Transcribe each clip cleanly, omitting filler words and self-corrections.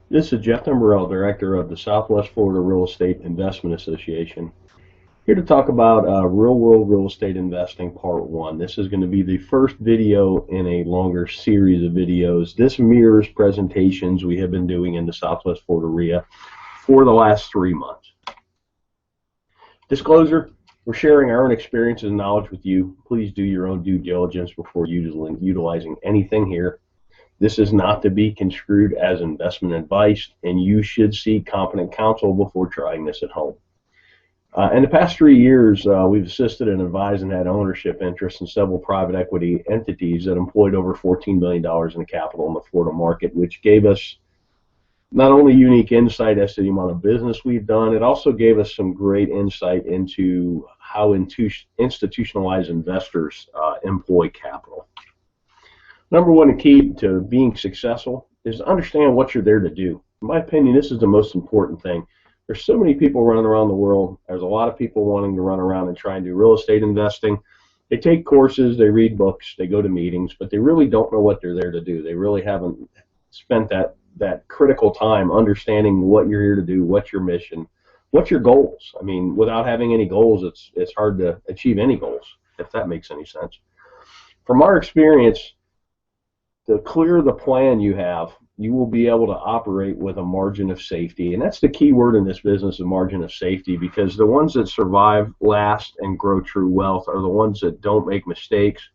This is Jeff Timberell, Director of the Southwest Florida Real Estate Investment Association, here to talk about real-world real estate investing Part 1. This is going to be the first video in a longer series of videos. This mirrors presentations we have been doing in the Southwest Florida REIA for the last 3 months. Disclosure, we're sharing our own experiences and knowledge with you. Please do your own due diligence before utilizing anything here. This is not to be construed as investment advice, and you should seek competent counsel before trying this at home. In the past 3 years, we've assisted and advised and had ownership interests in several private equity entities that employed over $14 billion in capital in the Florida market, which gave us not only unique insight as to the amount of business we've done, it also gave us some great insight into how institutionalized investors employ capital. Number one key to being successful is to understand what you're there to do. In my opinion, this is the most important thing. There's so many people running around the world. There's a lot of people wanting to run around and try and do real estate investing. They take courses, they read books, they go to meetings, but they really don't know what they're there to do. They really haven't spent that critical time understanding what you're here to do, what's your mission, what's your goals. I mean, without having any goals, it's hard to achieve any goals, if that makes any sense. From our experience, the clearer the plan you have, you will be able to operate with a margin of safety. And that's the key word in this business, a margin of safety, because the ones that survive, last, and grow true wealth are the ones that don't make mistakes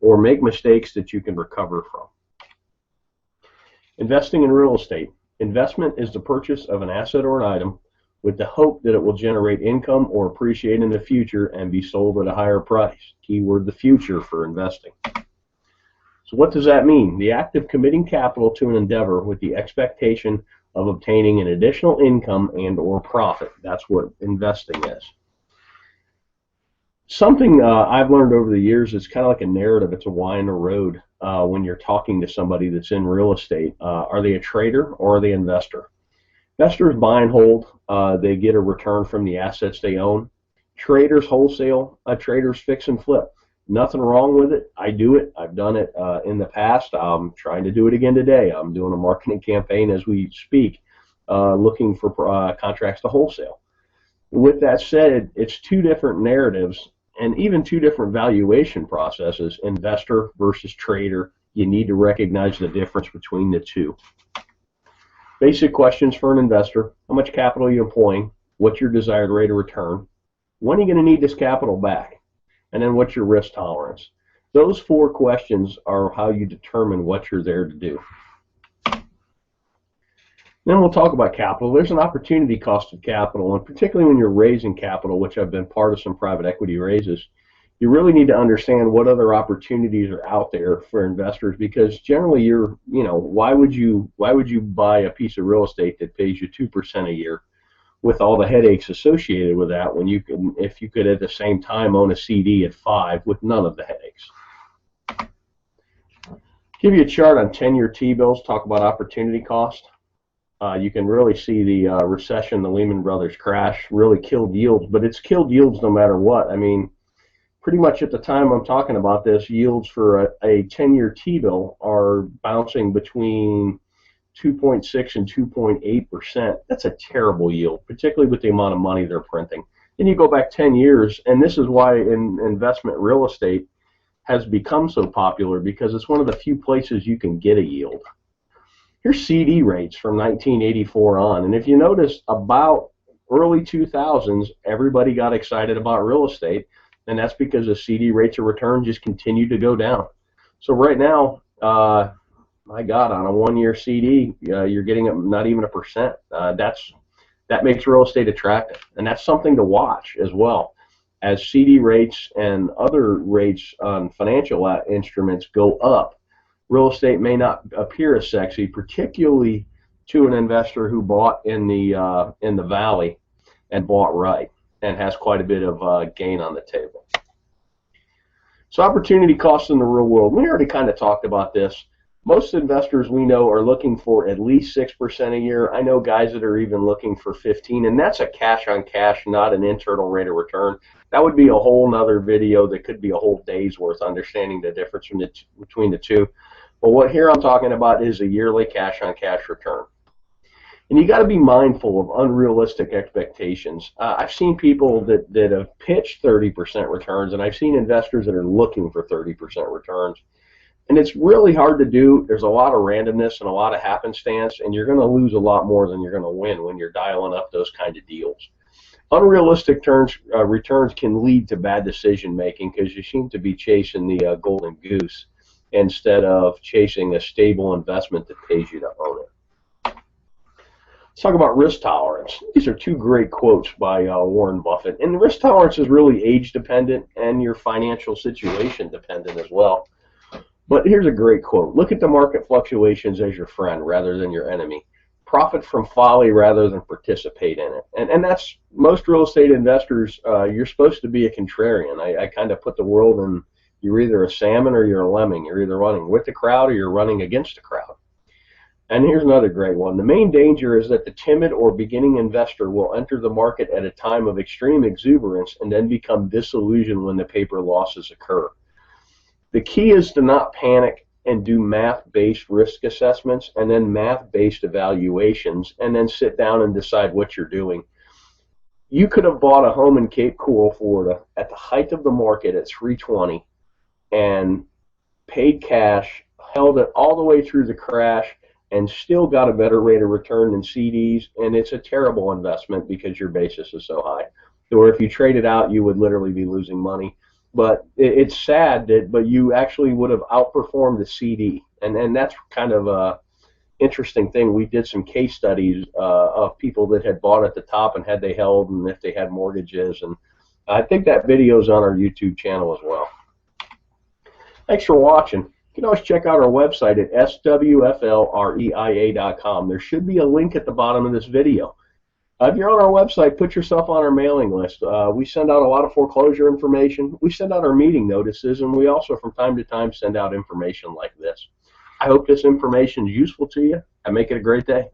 or make mistakes that you can recover from. Investing in real estate. Investment is the purchase of an asset or an item with the hope that it will generate income or appreciate in the future and be sold at a higher price. Keyword, the future, for investing. So what does that mean? The act of committing capital to an endeavor with the expectation of obtaining an additional income and or profit. That's what investing is. Something I've learned over the years is kind of like a narrative. It's a why in the road when you're talking to somebody that's in real estate. Are they a trader or are they an investor? Investors buy and hold. They get a return from the assets they own. Traders wholesale. Traders fix and flip. Nothing wrong with it. I do it. I've done it in the past. I'm trying to do it again today. I'm doing a marketing campaign as we speak, looking for contracts to wholesale. With that said, it's two different narratives and even two different valuation processes, investor versus trader. You need to recognize the difference between the two. Basic questions for an investor. How much capital are you employing? What's your desired rate of return? When are you going to need this capital back? And then what's your risk tolerance? Those 4 questions are how you determine what you're there to do. Then we'll talk about capital. There's an opportunity cost of capital, and particularly when you're raising capital, which I've been part of some private equity raises, you really need to understand what other opportunities are out there for investors, because generally why would you buy a piece of real estate that pays you 2% a year with all the headaches associated with that, when if you could at the same time own a CD at 5 with none of the headaches. Give you a chart on 10-year T-bills, talk about opportunity cost. You can really see the recession, the Lehman Brothers crash really killed yields, but it's killed yields no matter what. I mean, pretty much at the time I'm talking about this, yields for a 10-year T-bill are bouncing between 2.6 and 2.8%. That's a terrible yield, particularly with the amount of money they're printing. Then you go back 10 years, and this is why investment real estate has become so popular, because it's one of the few places you can get a yield. Here's CD rates from 1984 on, and if you notice, about early 2000s, everybody got excited about real estate, and that's because the CD rates of return just continued to go down. So right now, my God, on a 1-year CD, you're getting not even 1%. That makes real estate attractive, and that's something to watch as well. As CD rates and other rates on financial instruments go up, real estate may not appear as sexy, particularly to an investor who bought in the valley and bought right and has quite a bit of gain on the table. So opportunity costs in the real world. We already kind of talked about this. Most investors we know are looking for at least 6% a year. I know guys that are even looking for 15, and that's a cash on cash, not an internal rate of return. That would be a whole nother video that could be a whole day's worth, understanding the difference between the two. But what here I'm talking about is a yearly cash-on-cash return. And you got to be mindful of unrealistic expectations. I've seen people that have pitched 30% returns, and I've seen investors that are looking for 30% returns. And it's really hard to do. There's a lot of randomness and a lot of happenstance, and you're going to lose a lot more than you're going to win when you're dialing up those kind of deals. Unrealistic returns can lead to bad decision making because you seem to be chasing the golden goose instead of chasing a stable investment that pays you to own it. Let's talk about risk tolerance. These are two great quotes by Warren Buffett. And risk tolerance is really age dependent and your financial situation dependent as well. But here's a great quote. Look at the market fluctuations as your friend rather than your enemy. Profit from folly rather than participate in it. And that's most real estate investors, you're supposed to be a contrarian. I kind of put the world in, you're either a salmon or you're a lemming. You're either running with the crowd or you're running against the crowd. And here's another great one. The main danger is that the timid or beginning investor will enter the market at a time of extreme exuberance and then become disillusioned when the paper losses occur. The key is to not panic and do math-based risk assessments and then math-based evaluations and then sit down and decide what you're doing. You could have bought a home in Cape Coral, Florida at the height of the market at 320 and paid cash, held it all the way through the crash, and still got a better rate of return than CDs, and it's a terrible investment because your basis is so high. Or if you trade it out, you would literally be losing money. But it's sad but you actually would have outperformed the CD, and that's kind of a interesting thing. We did some case studies of people that had bought at the top and had they held and if they had mortgages, and I think that video is on our YouTube channel as well. Thanks for watching. You can always check out our website at swflreia.com. There should be a link at the bottom of this video. If you're on our website, put yourself on our mailing list. We send out a lot of foreclosure information. We send out our meeting notices, and we also from time to time send out information like this. I hope this information is useful to you, and make it a great day.